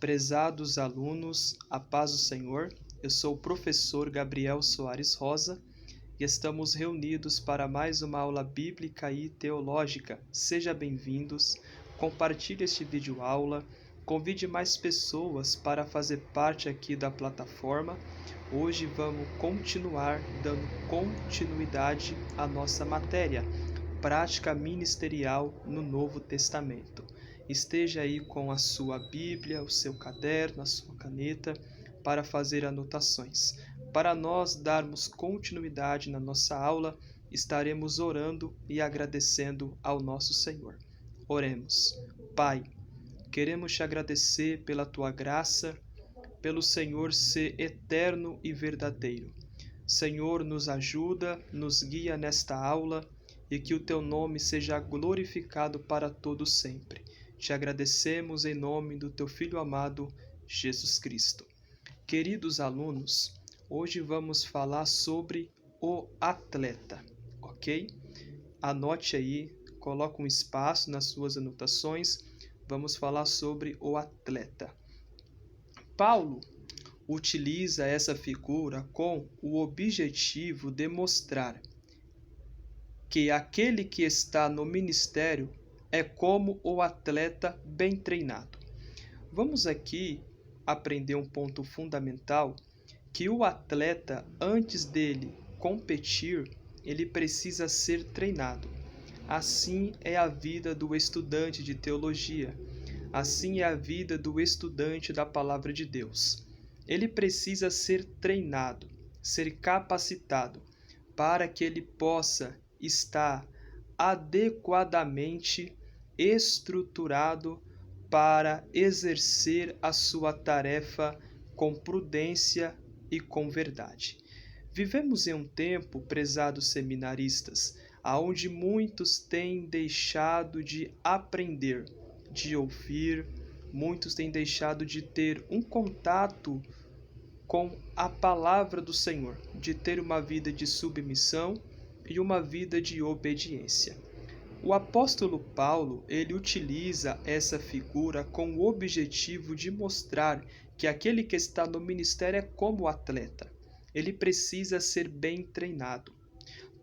Prezados alunos, a paz do Senhor, eu sou o professor Gabriel Soares Rosa e estamos reunidos para mais uma aula bíblica e teológica. Sejam bem-vindos, compartilhe este vídeo aula, convide mais pessoas para fazer parte aqui da plataforma. Hoje vamos continuar dando continuidade à nossa matéria, prática ministerial no Novo Testamento. Esteja aí com a sua Bíblia, o seu caderno, a sua caneta, para fazer anotações. Para nós darmos continuidade na nossa aula, estaremos orando e agradecendo ao nosso Senhor. Oremos. Pai, queremos te agradecer pela tua graça, pelo Senhor ser eterno e verdadeiro. Senhor, nos ajuda, nos guia nesta aula e que o teu nome seja glorificado para todo sempre. Te agradecemos em nome do teu Filho amado, Jesus Cristo. Queridos alunos, hoje vamos falar sobre o atleta, ok? Anote aí, coloque um espaço nas suas anotações. Vamos falar sobre o atleta. Paulo utiliza essa figura com o objetivo de mostrar que aquele que está no ministério é como o atleta bem treinado. Vamos aqui aprender um ponto fundamental, que o atleta, antes dele competir, ele precisa ser treinado. Assim é a vida do estudante de teologia. Assim é a vida do estudante da palavra de Deus. Ele precisa ser treinado, ser capacitado, para que ele possa estar adequadamente estruturado para exercer a sua tarefa com prudência e com verdade. Vivemos em um tempo, prezados seminaristas, onde muitos têm deixado de aprender, de ouvir, muitos têm deixado de ter um contato com a palavra do Senhor, de ter uma vida de submissão e uma vida de obediência. O apóstolo Paulo, ele utiliza essa figura com o objetivo de mostrar que aquele que está no ministério é como o atleta. Ele precisa ser bem treinado.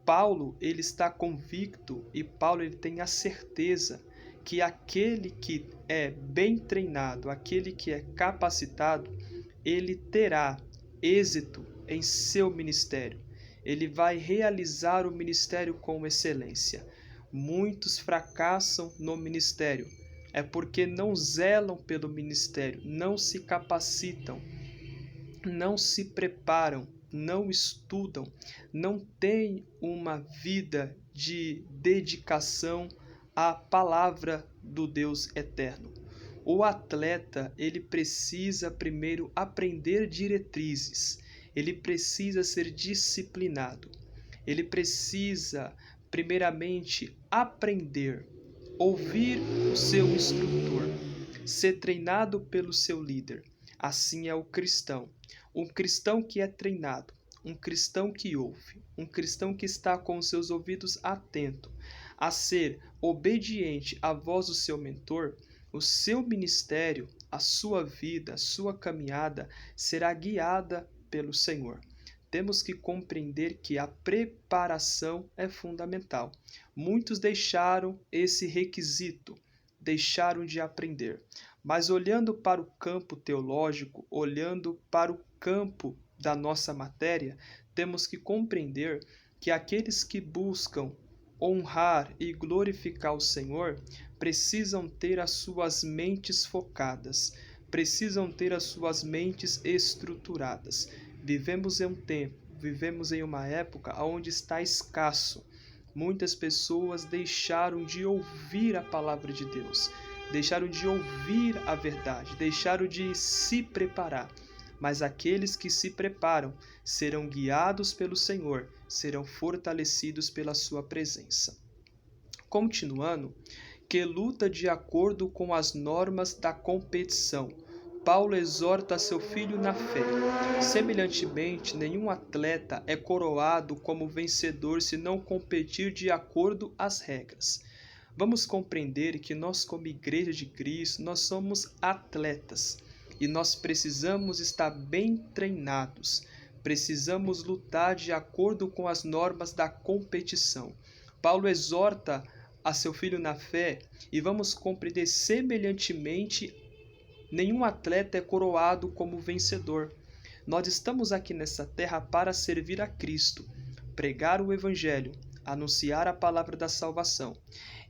Paulo, ele está convicto e Paulo ele tem a certeza que aquele que é bem treinado, aquele que é capacitado, ele terá êxito em seu ministério. Ele vai realizar o ministério com excelência. Muitos fracassam no ministério. É porque não zelam pelo ministério, não se capacitam, não se preparam, não estudam, não têm uma vida de dedicação à palavra do Deus eterno. O atleta, ele precisa primeiro aprender diretrizes, ele precisa ser disciplinado, ele precisa primeiramente aprender, ouvir o seu instrutor, ser treinado pelo seu líder. Assim é o cristão. Um cristão que é treinado, um cristão que ouve, um cristão que está com os seus ouvidos atentos a ser obediente à voz do seu mentor, o seu ministério, a sua vida, a sua caminhada será guiada pelo Senhor. Temos que compreender que a preparação é fundamental. Muitos deixaram esse requisito, deixaram de aprender. Mas olhando para o campo teológico, olhando para o campo da nossa matéria, temos que compreender que aqueles que buscam honrar e glorificar o Senhor precisam ter as suas mentes focadas, precisam ter as suas mentes estruturadas. Vivemos em um tempo, vivemos em uma época onde está escasso. Muitas pessoas deixaram de ouvir a palavra de Deus, deixaram de ouvir a verdade, deixaram de se preparar. Mas aqueles que se preparam serão guiados pelo Senhor, serão fortalecidos pela sua presença. Continuando, que luta de acordo com as normas da competição. Paulo exorta seu filho na fé. Semelhantemente, nenhum atleta é coroado como vencedor se não competir de acordo às regras. Vamos compreender que nós, como Igreja de Cristo, nós somos atletas. e nós precisamos estar bem treinados. Precisamos lutar de acordo com as normas da competição. Paulo exorta a seu filho na fé e vamos compreender semelhantemente, nenhum atleta é coroado como vencedor. Nós estamos aqui nessa terra para servir a Cristo, pregar o Evangelho, anunciar a palavra da salvação.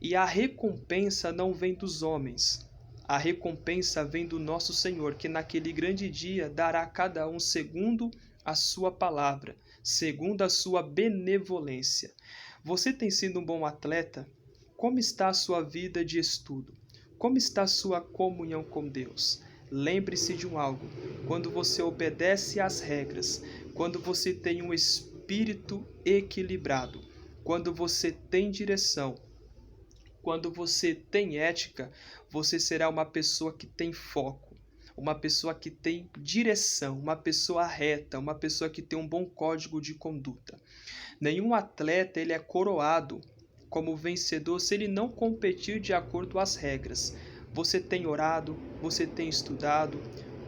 E a recompensa não vem dos homens. A recompensa vem do nosso Senhor, que naquele grande dia dará a cada um segundo a sua palavra, segundo a sua benevolência. Você tem sido um bom atleta? Como está a sua vida de estudo? Como está a sua comunhão com Deus? Lembre-se de algo: quando você obedece às regras, quando você tem um espírito equilibrado, quando você tem direção, quando você tem ética, você será uma pessoa que tem foco, uma pessoa que tem direção, uma pessoa reta, uma pessoa que tem um bom código de conduta. Nenhum atleta ele é coroado como vencedor se ele não competir de acordo às regras. Você tem orado, você tem estudado,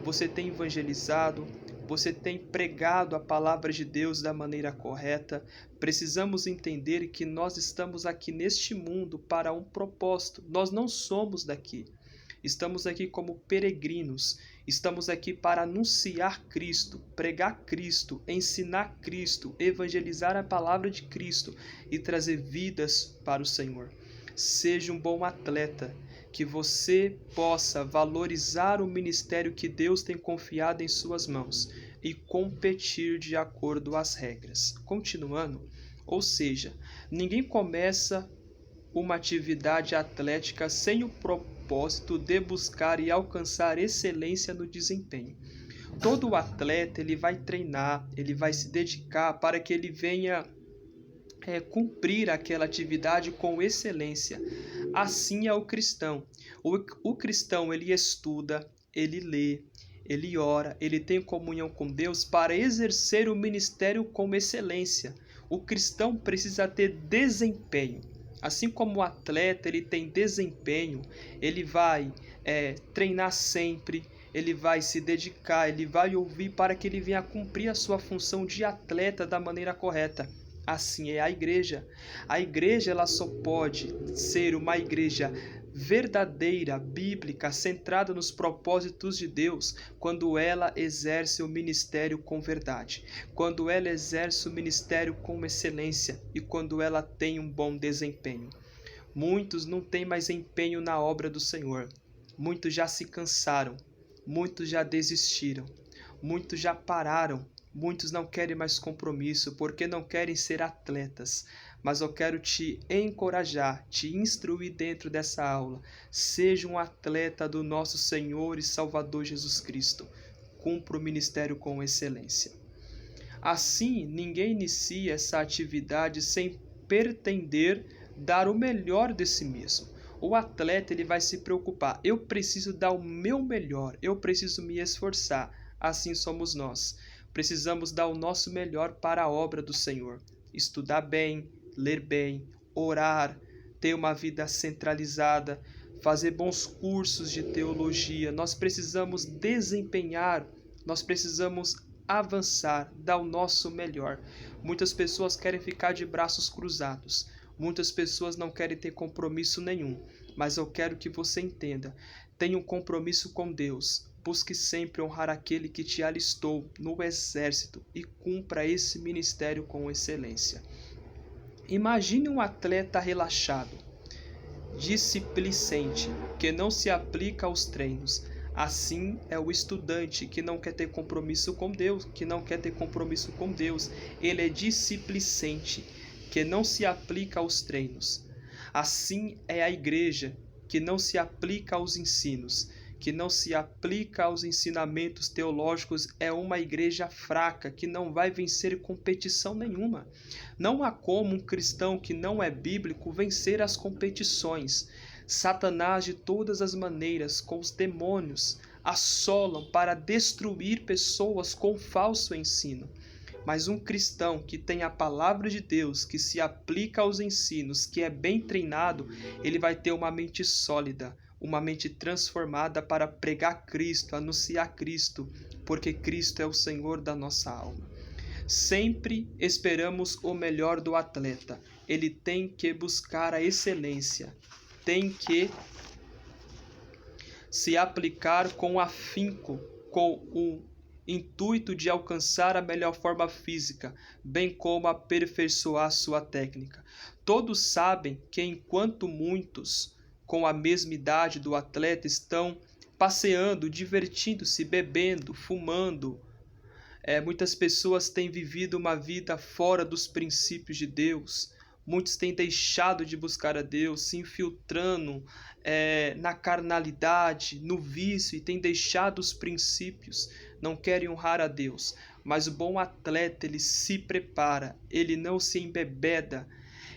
você tem evangelizado, você tem pregado a palavra de Deus da maneira correta. Precisamos entender que nós estamos aqui neste mundo para um propósito. Nós não somos daqui. Estamos aqui como peregrinos. Estamos aqui para anunciar Cristo, pregar Cristo, ensinar Cristo, evangelizar a palavra de Cristo e trazer vidas para o Senhor. Seja um bom atleta, que você possa valorizar o ministério que Deus tem confiado em suas mãos e competir de acordo às regras. Continuando, ou seja, ninguém começa uma atividade atlética sem o propósito de buscar e alcançar excelência no desempenho. Todo atleta ele vai treinar, ele vai se dedicar para que ele venha cumprir aquela atividade com excelência. Assim é o cristão. O cristão ele estuda, ele lê, ele ora, ele tem comunhão com Deus para exercer o ministério com excelência. O cristão precisa ter desempenho. Assim como o atleta ele tem desempenho, ele vai treinar sempre, ele vai se dedicar, ele vai ouvir para que ele venha cumprir a sua função de atleta da maneira correta. Assim é a igreja. A igreja ela só pode ser uma igreja verdadeira, bíblica, centrada nos propósitos de Deus, quando ela exerce o ministério com verdade, quando ela exerce o ministério com excelência e quando ela tem um bom desempenho. Muitos não têm mais empenho na obra do Senhor. Muitos já se cansaram, muitos já desistiram, muitos já pararam. Muitos não querem mais compromisso porque não querem ser atletas. Mas eu quero te encorajar, te instruir dentro dessa aula. Seja um atleta do nosso Senhor e Salvador Jesus Cristo. Cumpra o ministério com excelência. Assim, ninguém inicia essa atividade sem pretender dar o melhor de si mesmo. O atleta ele vai se preocupar. Eu preciso dar o meu melhor. Eu preciso me esforçar. Assim somos nós. Precisamos dar o nosso melhor para a obra do Senhor. Estudar bem, ler bem, orar, ter uma vida centralizada, fazer bons cursos de teologia. Nós precisamos desempenhar, nós precisamos avançar, dar o nosso melhor. Muitas pessoas querem ficar de braços cruzados. Muitas pessoas não querem ter compromisso nenhum. Mas eu quero que você entenda. Tenha um compromisso com Deus. Busque sempre honrar aquele que te alistou no exército e cumpra esse ministério com excelência. Imagine um atleta relaxado, displicente, que não se aplica aos treinos. Assim é o estudante que não quer ter compromisso com Deus, Ele é displicente, que não se aplica aos treinos. Assim é a igreja, que não se aplica aos ensinos, que não se aplica aos ensinamentos teológicos, é uma igreja fraca, que não vai vencer competição nenhuma. Não há como um cristão que não é bíblico vencer as competições. Satanás, de todas as maneiras, com os demônios, assolam para destruir pessoas com falso ensino. Mas um cristão que tem a palavra de Deus, que se aplica aos ensinos, que é bem treinado, ele vai ter uma mente sólida, uma mente transformada para pregar Cristo, anunciar Cristo, porque Cristo é o Senhor da nossa alma. Sempre esperamos o melhor do atleta. Ele tem que buscar a excelência, tem que se aplicar com afinco, com o intuito de alcançar a melhor forma física, bem como aperfeiçoar sua técnica. Todos sabem que enquanto muitos com a mesma idade do atleta estão passeando, divertindo-se, bebendo, fumando, muitas pessoas têm vivido uma vida fora dos princípios de Deus. Muitos têm deixado de buscar a Deus, se infiltrando na carnalidade, no vício, e têm deixado os princípios, não querem honrar a Deus. Mas o bom atleta, ele se prepara, ele não se embebeda,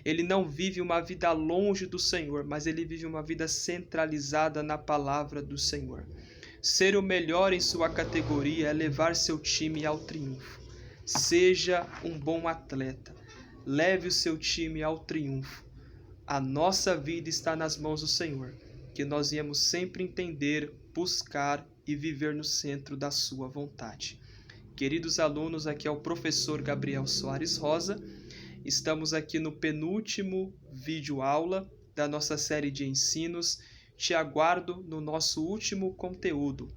ele não vive uma vida longe do Senhor, mas ele vive uma vida centralizada na palavra do Senhor. Ser o melhor em sua categoria é levar seu time ao triunfo. Seja um bom atleta. Leve o seu time ao triunfo. A nossa vida está nas mãos do Senhor, que nós viemos sempre entender, buscar e viver no centro da sua vontade. Queridos alunos, aqui é o professor Gabriel Soares Rosa. Estamos aqui no penúltimo vídeo aula da nossa série de ensinos. Te aguardo no nosso último conteúdo.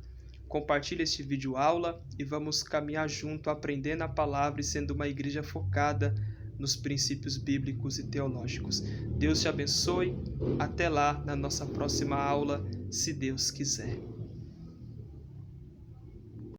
Compartilhe este vídeo aula e vamos caminhar junto, aprendendo a palavra e sendo uma igreja focada nos princípios bíblicos e teológicos. Deus te abençoe. Até lá na nossa próxima aula, se Deus quiser.